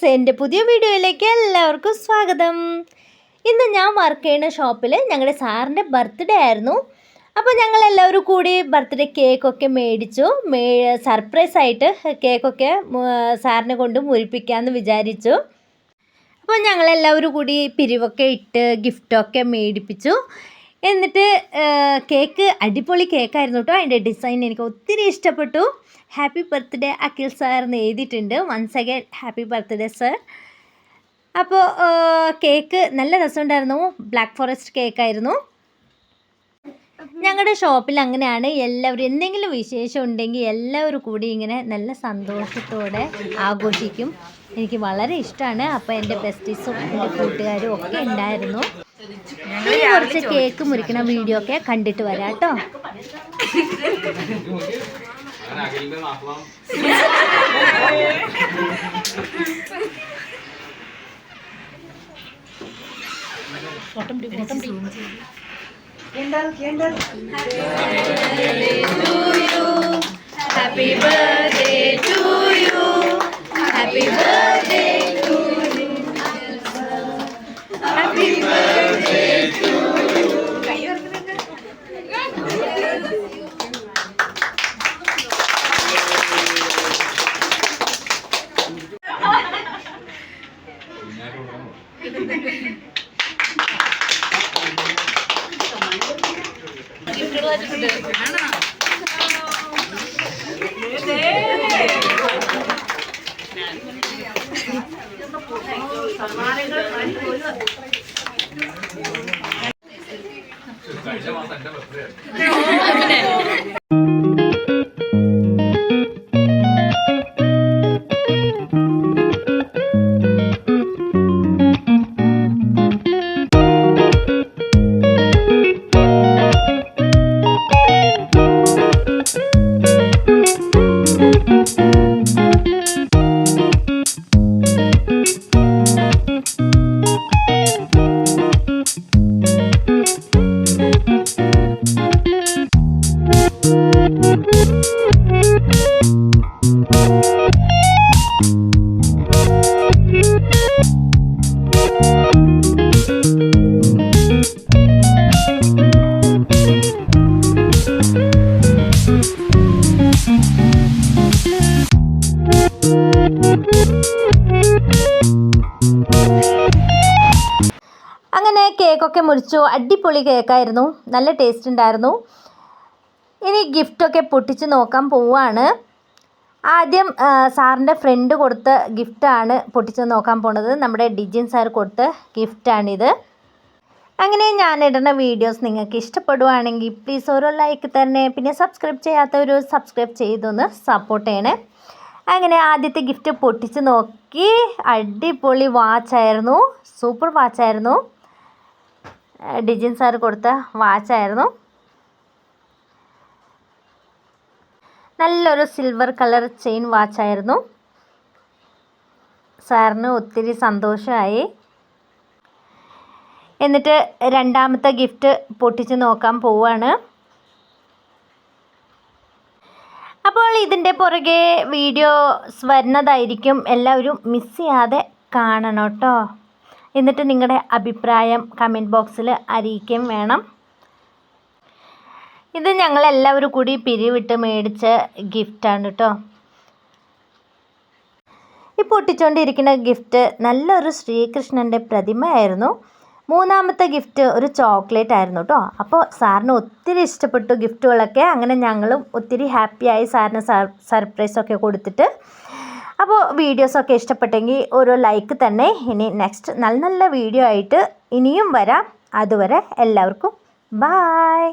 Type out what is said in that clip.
Friends, എൻ്റെ പുതിയ വീഡിയോയിലേക്ക് എല്ലാവർക്കും സ്വാഗതം. ഇന്ന് ഞാൻ വർക്ക് ചെയ്യുന്ന ഷോപ്പിൽ ഞങ്ങളുടെ സാറിൻ്റെ ബർത്ത്ഡേ ആയിരുന്നു. അപ്പോൾ ഞങ്ങളെല്ലാവരും കൂടി ബർത്ത്ഡേ കേക്കൊക്കെ മേടിച്ചു. സർപ്രൈസായിട്ട് കേക്കൊക്കെ സാറിനെ കൊണ്ട് മുറിപ്പിക്കാമെന്ന് വിചാരിച്ചു. അപ്പോൾ ഞങ്ങളെല്ലാവരും കൂടി പിരിവൊക്കെ ഇട്ട് ഗിഫ്റ്റൊക്കെ മേടിപ്പിച്ചു. എന്നിട്ട് കേക്ക് അടിപൊളി കേക്കായിരുന്നു കേട്ടോ. അതിൻ്റെ ഡിസൈൻ എനിക്ക് ഒത്തിരി ഇഷ്ടപ്പെട്ടു. ഹാപ്പി ബർത്ത്ഡേ അഖിൽ സാർ എന്ന് എഴുതിയിട്ടുണ്ട്. Once again happy birthday sir. അപ്പോൾ കേക്ക് നല്ല രസമുണ്ടായിരുന്നു. ബ്ലാക്ക് ഫോറസ്റ്റ് കേക്കായിരുന്നു. ഞങ്ങളുടെ ഷോപ്പിൽ അങ്ങനെയാണ്. എല്ലാവരും എന്തെങ്കിലും വിശേഷം ഉണ്ടെങ്കിൽ എല്ലാവരും കൂടി ഇങ്ങനെ നല്ല സന്തോഷത്തോടെ ആഘോഷിക്കും. എനിക്ക് വളരെ ഇഷ്ടമാണ്. അപ്പോൾ എൻ്റെ ബെസ്റ്റീസും എൻ്റെ കൂട്ടുകാരും ഒക്കെ ഉണ്ടായിരുന്നു. ഇനി കുറച്ച് കേക്ക് മുറിക്കണ വീഡിയോ ഒക്കെ കണ്ടിട്ട് വരാം കേട്ടോ. Happy birthday to you. Happy birthday to you. Happy birthday to you. അങ്ങനെ കേക്കൊക്കെ മുറിച്ചു. അടിപൊളി കേക്കായിരുന്നു. നല്ല ടേസ്റ്റ് ഉണ്ടായിരുന്നു. ഇനി ഗിഫ്റ്റൊക്കെ പൊട്ടിച്ച് നോക്കാൻ പോവുകയാണ്. ആദ്യം സാറിൻ്റെ ഫ്രണ്ട് കൊടുത്ത ഗിഫ്റ്റാണ് പൊട്ടിച്ച് നോക്കാൻ പോണത്. നമ്മുടെ ഡിജിൻ സാർ കൊടുത്ത ഗിഫ്റ്റാണിത്. അങ്ങനെ ഞാനിടുന്ന വീഡിയോസ് നിങ്ങൾക്ക് ഇഷ്ടപ്പെടുവാണെങ്കിൽ പ്ലീസ് ഓരോ ലൈക്ക് തന്നെ. പിന്നെ സബ്സ്ക്രൈബ് ചെയ്യാത്തവർ സബ്സ്ക്രൈബ് ചെയ്തൊന്ന് സപ്പോർട്ട് ചെയ്യണേ. അങ്ങനെ ആദ്യത്തെ ഗിഫ്റ്റ് പൊട്ടിച്ച് നോക്കി. അടിപൊളി വാച്ചായിരുന്നു. സൂപ്പർ വാച്ചായിരുന്നു. ഡിജിൻ സാർ കൊടുത്ത വാച്ചായിരുന്നു. നല്ലൊരു സിൽവർ കളർ ചെയിൻ വാച്ചായിരുന്നു. സാറിന് ഒത്തിരി സന്തോഷമായി. എന്നിട്ട് രണ്ടാമത്തെ ഗിഫ്റ്റ് പൊട്ടിച്ച് നോക്കാൻ പോവുകയാണ്. അപ്പോൾ ഇതിൻ്റെ പുറകെ വീഡിയോസ് വരുന്നതായിരിക്കും. എല്ലാവരും മിസ് ചെയ്യാതെ കാണണം കേട്ടോ. എന്നിട്ട് നിങ്ങളുടെ അഭിപ്രായം കമൻറ്റ് ബോക്സിൽ അറിയിക്കുകയും വേണം. ഇത് ഞങ്ങളെല്ലാവരും കൂടി പിരിവിട്ട് മേടിച്ച ഗിഫ്റ്റാണ് കേട്ടോ. ഈ പൊട്ടിച്ചുകൊണ്ടിരിക്കുന്ന ഗിഫ്റ്റ് നല്ലൊരു ശ്രീകൃഷ്ണൻ്റെ പ്രതിമയായിരുന്നു. മൂന്നാമത്തെ ഗിഫ്റ്റ് ഒരു ചോക്ലേറ്റ് ആയിരുന്നു കേട്ടോ. അപ്പോൾ സാറിന് ഒത്തിരി ഇഷ്ടപ്പെട്ടു ഗിഫ്റ്റുകളൊക്കെ. അങ്ങനെ ഞങ്ങളും ഒത്തിരി ഹാപ്പിയായി സാറിന് സർപ്രൈസൊക്കെ കൊടുത്തിട്ട്. അപ്പോൾ വീഡിയോസൊക്കെ ഇഷ്ടപ്പെട്ടെങ്കിൽ ഒരു ലൈക്ക് തന്നെ. ഇനി നെക്സ്റ്റ് നല്ല നല്ല വീഡിയോ ആയിട്ട് ഇനിയും വരാം. അതുവരെ എല്ലാവർക്കും ബായ്.